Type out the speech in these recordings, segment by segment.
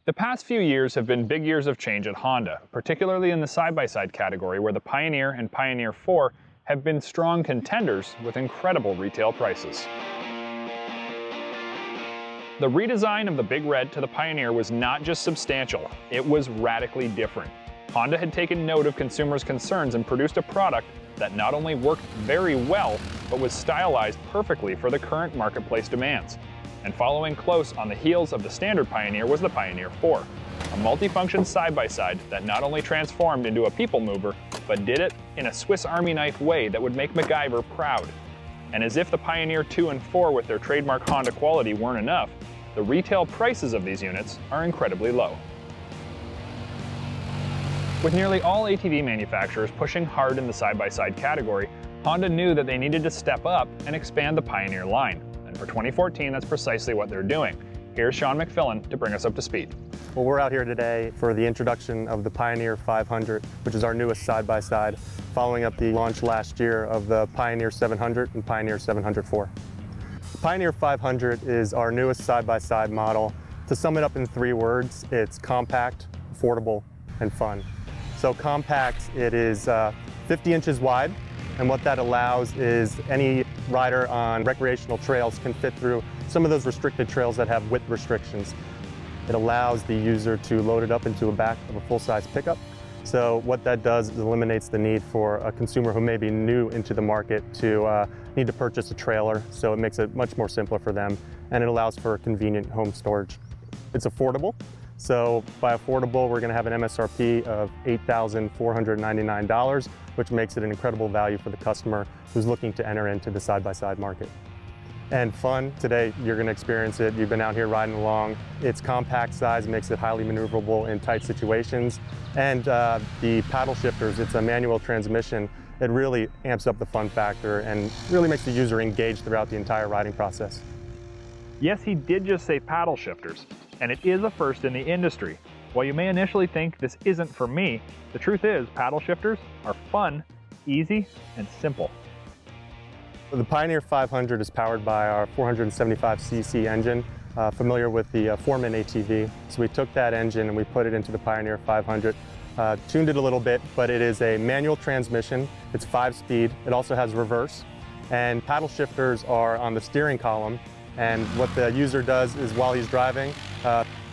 The past few years have been big years of change at Honda, particularly in the side-by-side category where the Pioneer and Pioneer 4 have been strong contenders with incredible retail prices. The redesign of the Big Red to the Pioneer was not just substantial, it was radically different. Honda had taken note of consumers' concerns and produced a product that not only worked very well, but was stylized perfectly for the current marketplace demands. And following close on the heels of the standard Pioneer was the Pioneer 4, a multifunction side-by-side that not only transformed into a people mover, but did it in a Swiss Army knife way that would make MacGyver proud. And as if the Pioneer 2 and 4 with their trademark Honda quality weren't enough, the retail prices of these units are incredibly low. With nearly all ATV manufacturers pushing hard in the side-by-side category, Honda knew that they needed to step up and expand the Pioneer line. And for 2014, that's precisely what they're doing. Here's Sean McFillan to bring us up to speed. Well, we're out here today for the introduction of the Pioneer 500, which is our newest side-by-side, following up the launch last year of the Pioneer 700 and Pioneer 704. The Pioneer 500 is our newest side-by-side model. To sum it up in 3 words, it's compact, affordable, and fun. So compact, it is 50 inches wide, and what that allows is any rider on recreational trails can fit through some of those restricted trails that have width restrictions. It allows the user to load it up into the back of a full-size pickup. So what that does is eliminates the need for a consumer who may be new into the market to need to purchase a trailer, so it makes it much more simpler for them, and it allows for convenient home storage. It's affordable. So by affordable, we're going to have an MSRP of $8,499, which makes it an incredible value for the customer who's looking to enter into the side-by-side market. And fun, today you're going to experience it. You've been out here riding along. Its compact size makes it highly maneuverable in tight situations. And the paddle shifters, it's a manual transmission. It really amps up the fun factor and really makes the user engaged throughout the entire riding process. Yes, he did just say paddle shifters, and it is a first in the industry. While you may initially think this isn't for me, the truth is paddle shifters are fun, easy, and simple. The Pioneer 500 is powered by our 475cc engine, familiar with the Foreman ATV. So we took that engine and we put it into the Pioneer 500, tuned it a little bit, but it is a manual transmission. It's 5-speed. It also has reverse, and paddle shifters are on the steering column. And what the user does is while he's driving,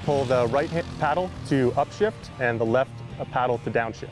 pull the right paddle to upshift and the left paddle to downshift.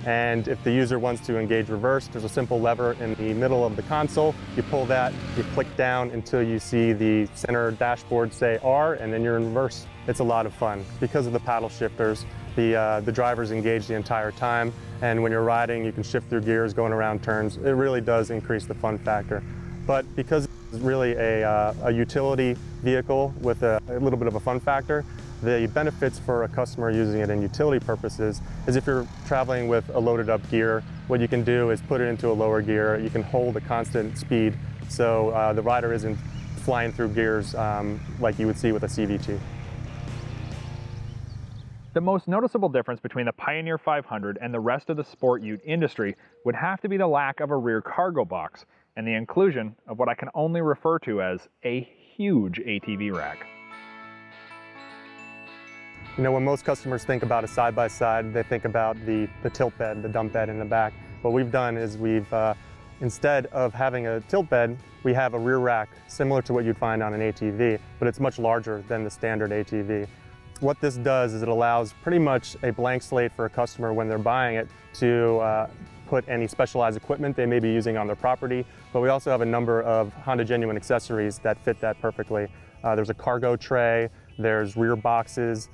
And if the user wants to engage reverse, there's a simple lever in the middle of the console. You pull that, you click down until you see the center dashboard say R, and then you're in reverse. It's a lot of fun. Because of the paddle shifters, the driver's engaged the entire time, and when you're riding, you can shift through gears, going around turns. It really does increase the fun factor. But because it's really a utility vehicle with a little bit of a fun factor, the benefits for a customer using it in utility purposes is if you're traveling with a loaded up gear, what you can do is put it into a lower gear. You can hold a constant speed, so the rider isn't flying through gears like you would see with a CVT. The most noticeable difference between the Pioneer 500 and the rest of the sport ute industry would have to be the lack of a rear cargo box and the inclusion of what I can only refer to as a huge ATV rack. You know, when most customers think about a side-by-side, they think about the tilt bed, the dump bed in the back. What we've done is we've, instead of having a tilt bed, we have a rear rack similar to what you'd find on an ATV, but it's much larger than the standard ATV. What this does is it allows pretty much a blank slate for a customer when they're buying it to put any specialized equipment they may be using on their property, but we also have a number of Honda Genuine accessories that fit that perfectly. There's a cargo tray, there's rear boxes.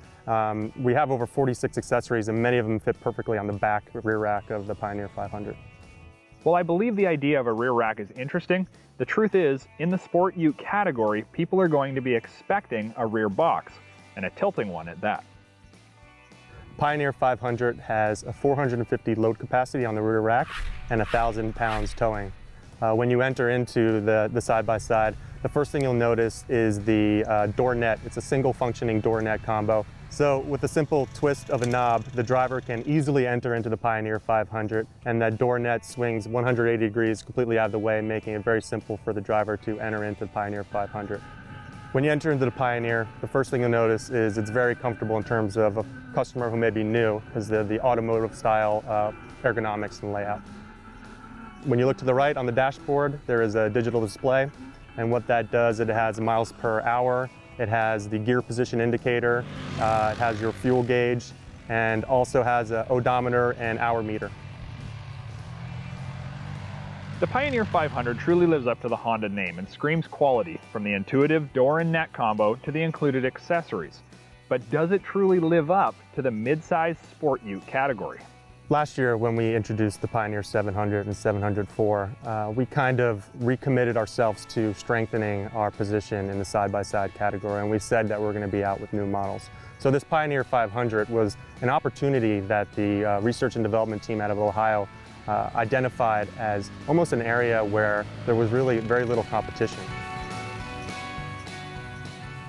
We have over 46 accessories, and many of them fit perfectly on the back rear rack of the Pioneer 500. While I believe the idea of a rear rack is interesting, the truth is, in the sport ute category, people are going to be expecting a rear box, and a tilting one at that. Pioneer 500 has a 450 load capacity on the rear rack and 1,000 pounds towing. When you enter into the side-by-side, the first thing you'll notice is the door net. It's a single functioning door net combo. So with a simple twist of a knob, the driver can easily enter into the Pioneer 500, and that door net swings 180 degrees completely out of the way, making it very simple for the driver to enter into the Pioneer 500. When you enter into the Pioneer, the first thing you'll notice is it's very comfortable in terms of a customer who may be new, because they're the automotive style ergonomics and layout. When you look to the right on the dashboard, there is a digital display, and what that does, it has miles per hour, it has the gear position indicator, it has your fuel gauge, and also has an odometer and hour meter. The Pioneer 500 truly lives up to the Honda name and screams quality, from the intuitive door and neck combo to the included accessories. But does it truly live up to the mid-size sport ute category? Last year, when we introduced the Pioneer 700 and 704, we kind of recommitted ourselves to strengthening our position in the side-by-side category, and we said that we're going to be out with new models. So this Pioneer 500 was an opportunity that the research and development team out of Ohio identified as almost an area where there was really very little competition.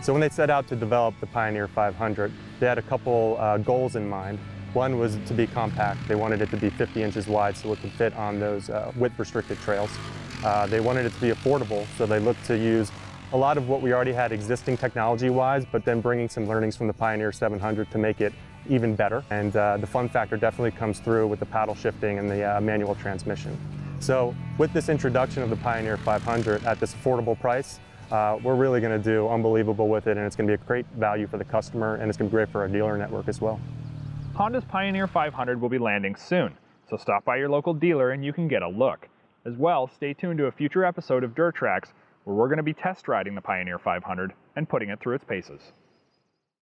So when they set out to develop the Pioneer 500, they had a couple goals in mind. One was to be compact. They wanted it to be 50 inches wide so it could fit on those width-restricted trails. They wanted it to be affordable, so they looked to use a lot of what we already had existing technology-wise, but then bringing some learnings from the Pioneer 700 to make it even better. And the fun factor definitely comes through with the paddle shifting and the manual transmission. So with this introduction of the Pioneer 500 at this affordable price, we're really going to do unbelievable with it, and it's going to be a great value for the customer, and it's going to be great for our dealer network as well. Honda's Pioneer 500 will be landing soon, so stop by your local dealer and you can get a look. As well, stay tuned to a future episode of Trax, where we're going to be test riding the Pioneer 500 and putting it through its paces.